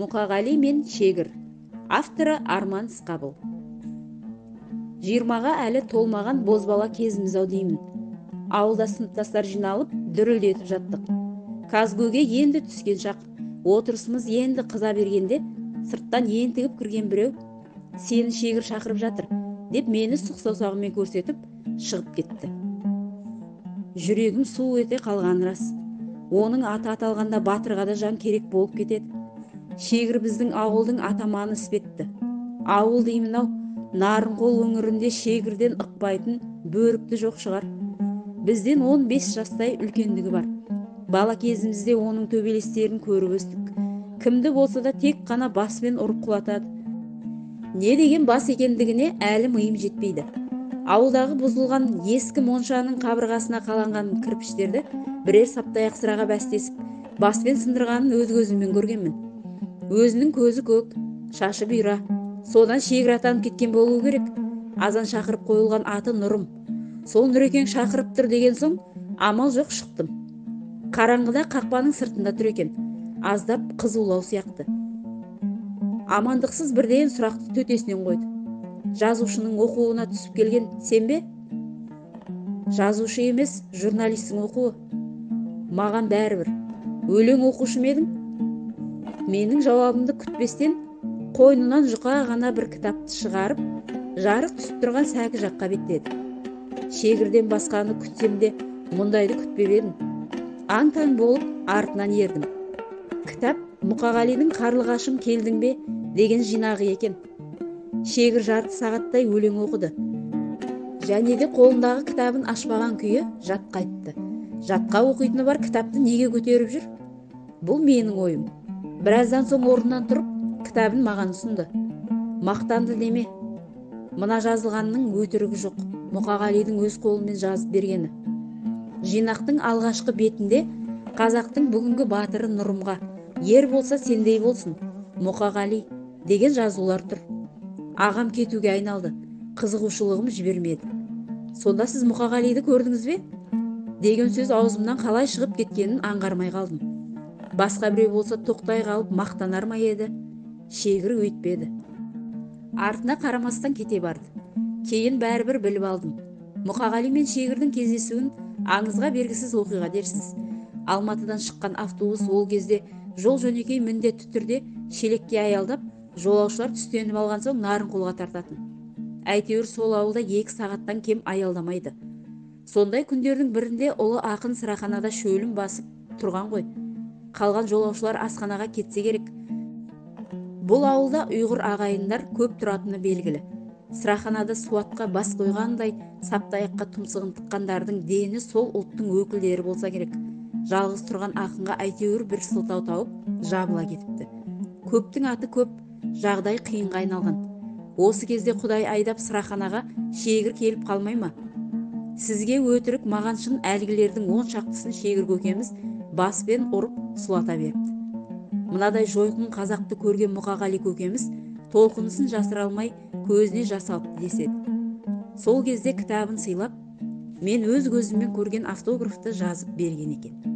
Мұқағали мен Шегір. Авторы Арман Ысқабыл. 20-ға әлі толмаған бозбала кезіміз-ау деймін. Ауылда сыныптастар жиналып дүрілдетіп жаттық. Казгөге енді түскен шақ. Отырысымыз енді қыза бергенде, сырттан ентігіп кірген біреу, "Сені Шегір шақырып жатыр" деп мені сұқ саусағымен көрсетіп шығып кетті. Жүрегім су ете қалған рас. Оның аты аталғанда батырға да жан керек болып кетеді. Шегір біздің ауылдың атаманы іспетті. Ауыл деймін-ау, Нарынқол өңірінде Шегірден ықпайтын бөрікті жоқ шығар. Бізден 15 жастай үлкендігі бар. Бала кезімізде оның төбелестерін көріп өстік. Кімді болса да тек қана баспен ұрып құлатады. Не деген бас екендігіне әлі миым жетпейді. Ауылдағы бұзылған ескі моншаның қабырғасына қаланған кірпіштерді бірер саптаяқ сыраға бәстесіп, баспен сындырғанын өз көзіммен көргенмін. Өзінің көзі көк, шашы бұйра. Содан Шегір атанып кеткен болуы керек. Азан шақырып қойылған аты Нұрым. Сол Нұрекең шақырып тұр деген соң, амал жоқ шықтым. Қараңғыда қақпаның сыртында тұр екен. Аздап қызулау сияқты. Амандықсыз бірден сұрақты төтесінен қойды. "Жазушының оқуына түсіп келген сен бе?" "Жазушы емес, журналистің оқуы." "Маған бәрібір. Өлең оқушы ма едің?" Менің жауабымды күтпестен қойнынан жұқа ғана бір кітапты шығарып, жарық түсіп тұрған сәкі жаққа беттеді. Шегірден басқаны күтсем де, мұндайды күтпеп едім. Аң-таң болып артынан ердім. Кітап Мұқағалидың "Қарлығашым келдің бе" деген жинағы екен. Шегір жарты сағаттай өлең оқыды. Және де қолындағы кітабын ашпаған күйі жат қайтты. Жатқа оқитыны бар кітапты неге көтеріп жүр? Бұл менің ойым. Біраздан соң орнынан тұрып, кітабын маған ұсынды. "Мақтанды деме. Мына жазылғанның өтірігі жоқ. Мұқағалидың өз қолымен жазып бергені." Жинақтың алғашқы бетінде қазақтың бүгінгі батыры Нұрымға "Ер болса сендей болсын, Мұқағали" деген жазулар тұр. Ағам кетуге айналды. Қызығушылығым жібермеді. "Сонда сіз Мұқағалиді көрдіңіз бе?" деген сөз аузымнан қалай шығып кеткенін аңғармай қалдым. Басқа біреу болса тоқтай қалып мақтанар ма еді? Шегір өйтпеді. Артына қарамастан кете барды. Кейін бәрібір біліп алдым. Мұқағали мен Шегірдің кездесуін аңызға бергісіз оқиға дерсіз. Алматыдан шыққан автобус ол кезде жол жөнекей міндетті түрде шелекке аялдап, жолаушылар түстеніп алған соң Нарынқолға тартатын. Әйтеуір сол ауылда 2 сағаттан кем аялдамайды. Сондай күндердің бірінде ұлы ақын сыраханада шөлін басып тұрған ғой. Қалған жолаушылар асханаға кетсе керек. Бұл ауылда ұйғыр ағайындар көп тұратыны белгілі. Сыраханада суатқа бас қойғандай саптаяққа тұмсығын тыққандардың дені сол ұлттың өкілдері болса керек. Жалғыз тұрған ақынға әйтеуір бір сылтау тауып жабыла кетіпті. Көптің аты көп, жағдай қиынға айналған. Осы кезде Құдай айдап сыраханаға Шегір келіп қалмай ма? Сізге өтірік, маған шын әлгілердің 10 шақтысын Шегір көкеміз баспен ұрып сұлата беріпті. Мынадай жойқын қазақты көрген Мұқағали көкеміз толқынысын жасыра алмай көзіне жас алыпты деседі. Сол кезде кітабын сыйлап, мен өз көзіммен көрген автографты жазып берген екен.